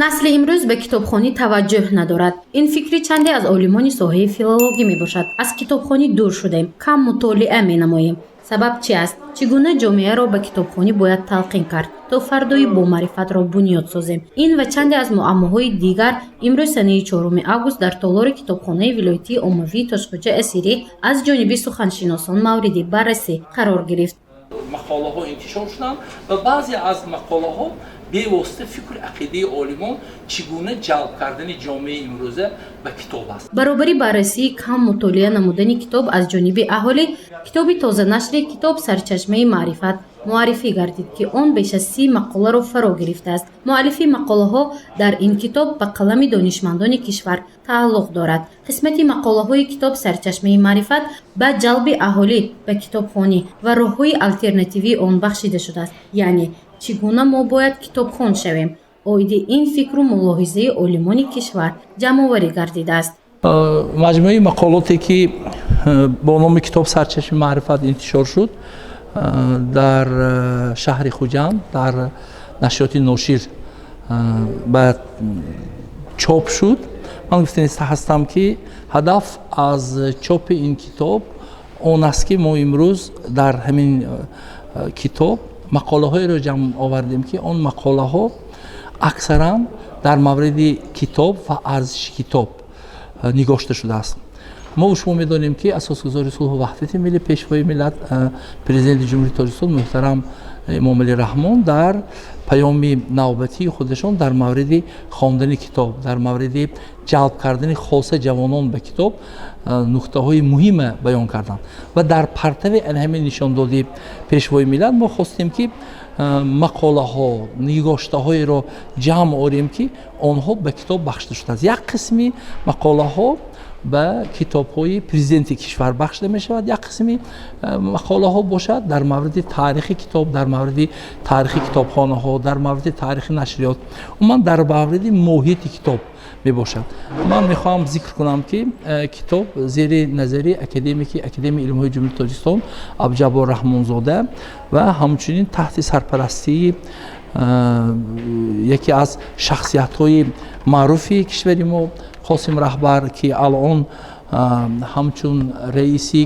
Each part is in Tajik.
насли имрӯз ба китобхонӣ таваҷҷӯҳ надорад. Ин фикри чанде аз олимони соҳаи филологӣ мебошад. Аз китобхонӣ дур шудаем, кам мутолиа менамоем. Сабаб чӣ аст? Чӣ гуна ҷомеаро ба китобхонӣ бояд талқин кард, то фардои бомаърифатро бунёд созем? Ин ва чанде аз муаммоҳои дигар имрӯз санаи 4 август дар толори китобхонаи вилоятии оммавии Тошқуча Асирӣ аз ҷониби суханшиносон мавриди баррасӣ қарор гирифт. мақолаҳо интишор шуданд ва баъзе аз мақолаҳо бевосита фикру ақидаи олимон чӣ гуна ҷалб кардани ҷомеаи имрӯза ба китоб аст. баробари баррасии кам мутолиа намудани китоб аз ҷониби аҳолӣ, китоби тозанашри «Китоб сарчашмаи маърифат» муаррифӣ гардид, ки он беш аз 30 мақоларо фаро гирифтааст. муаллифи мақолаҳо дар ин китоб ба қалами донишмандони кишвар тааллуқ дорад. қисмати мақолаҳои китоб сарчашмаи маърифат ба ҷалби аҳолӣ ба китобхонӣ ва роҳҳои алтернативии он бахшида шудааст, яъне чӣ гуна мо бояд китобхон шавем. оиди ин фикру мулоҳизаи олимони кишвар ҷамъоварӣ гардидааст. маҷмӯи мақолоте ки бо номи китоб сарчашми маърифат интишор шуд дар шаҳри Хуҷанд дар нашриёти Ношир ба чоп шуд. ман гуфтаниста ҳастам ки ҳадаф аз чопи ин китоб он аст ки мо имрӯз дар ҳамин китоб мақолаҳоеро ҷамъ овардем ки он мақолаҳо аксаран дар мавриди китоб ва арзиши китоб нигошта шудааст. мо шумо медонем ки асосгузори сулҳу ваҳдати миллӣ, пешвои миллат, президенти ҷумҳурии Тоҷикистон муҳтарам Эмомалӣ Раҳмон дар паёми навбатии худашон дар мавриди хондани китоб, дар мавриди ҷалб кардани хоса ҷавонон ба китоб нуқтаҳои муҳима баён карданд. ва дар партави ҳамин нишондоди пешвои миллат мо хостем ки мақолаҳо, нигоштаҳоеро ҷамъ орем ки онҳо ба китоб бахшида шудааст. як қисми мақолаҳо ба китобҳои президенти кишвар бахшида мешавад, як қисми мақолаҳо бошад дар мавриди таърихи китоб, дар мавриди таърихи китобхонаҳо, дар мавриди таърихи нашриёт, умуман дар мавриди моҳияти китоб мебошад. ман мехоҳам зикр кунам ки китоб зери назари академияи илмҳои ҷумҳурии Тоҷикистон Абуҷаббор Раҳмонзода ва ҳамчунин таҳти сарпарастии яке аз шахсиятҳои маъруфи кишвари мо Қосим Раҳбар, ки алон ҳамчун раиси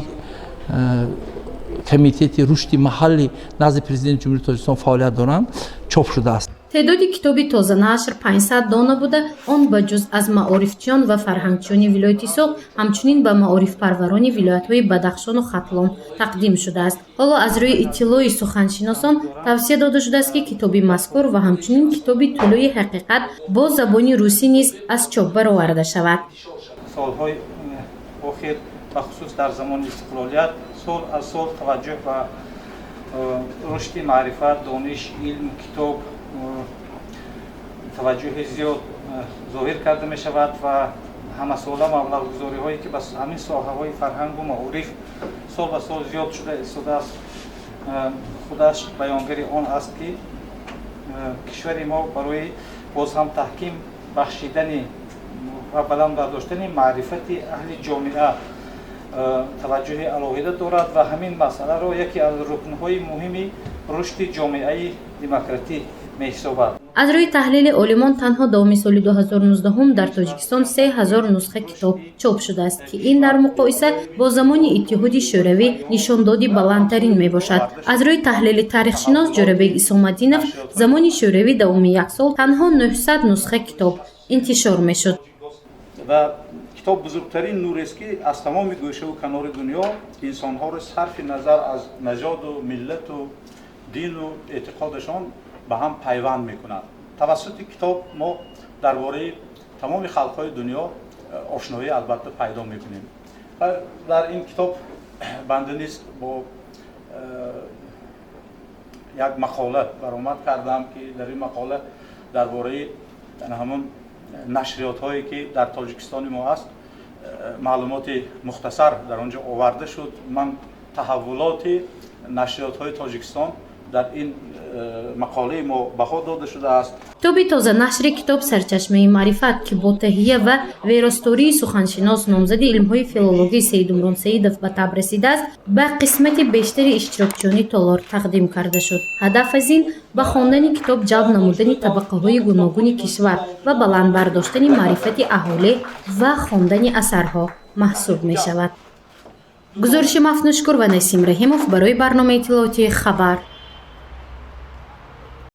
комитети рушди маҳаллӣ назди президенти ҷумҳурии Тоҷикистон фаъолият доранд, чоп шудааст. теъдоди китоби тозанашр 500 дона буда, он ба ҷуз аз маорифчиён ва фарҳангчиёни вилояти Соғ ҳамчунин ба маорифпарварони вилоятҳои Бадахшону Хатлон тақдим шудааст. ҳоло аз рӯи иттилои суханшиносон тавсия дода шудааст ки китоби мазкур ва ҳамчунин китоби Тулӯи ҳақиқат бо забони русӣ низ аз чоп бароварда шавад. солҳои охир ва хусус дар замони истиқлолият сол аз сол таваҷҷӯҳ ва рушди маърифат, дониш, илм, китоб таваҷҷӯҳи зиёд зоҳир карда мешавад ва ҳамасола маблағгузориҳое ки ба ҳамин соҳаҳои фарҳангу маориф сол ба сол зиёд шуда истодааст, худаш баёнгари он аст ки кишвари мо барои боз ҳам таҳким бахшидани ва баланд бардоштани маърифати аҳли ҷомеа таваҷҷӯҳи алоҳида дорад ва ҳамин масъаларо яке аз рукнҳои муҳими рушди ҷомеаи демократӣ меҳисобад. аз рӯи таҳлили олимон танҳо давоми соли 2019 дар Тоҷикистон 3000 нусха китоб чоп шудааст, ки ин дар муқоиса бо замони Иттиҳоди Шӯравӣ нишондоди баландтарин мебошад. аз рӯи таҳлили таърихшинос Ҷӯрабек Исоматдинов замони Шӯравӣ давоми як сол танҳо 900 нусха китоб интишор мешуд. ва китоб бузургтарин нурест ки аз тамоми гӯшаву канори дунё инсонҳоро сарфи назар аз нажоду миллату дину эътиқодашон ба ҳам пайванд мекунад. тавассути китоб мо дар бораи тамоми халқҳои дунё ошноӣ албатта пайдо мекунем. дар ин китоб банда низ бо як мақола баромад кардам ки дар ин мақола дар бораи ҳамон нашриётҳое ки дар Тоҷикистони мо аст маълумоти мухтасар дар он ҷо оварда шуд. ман таҳаввулоти нашриётҳои Тоҷикистон дар ин мақолаи мо баҳо дода шудааст. китоби тоза нашри китоб сарчашмаи маърифат ки бо таҳия ва веростории суханшинос номзади илмҳои филологии Саидумрон Саидов ба таб расидааст, ба қисмати бештари иштирокчиёни толор тақдим карда шуд. ҳадаф аз ин ба хондани китоб ҷалб намудани табақаҳои гуногуни кишвар ва баланд бардоштани маърифати аҳолӣ ва хондани асарҳо маҳсуб мешавад. гузориши Мафнушкур ва Насим Раҳимов барои барномаи иттилоотии Хабар.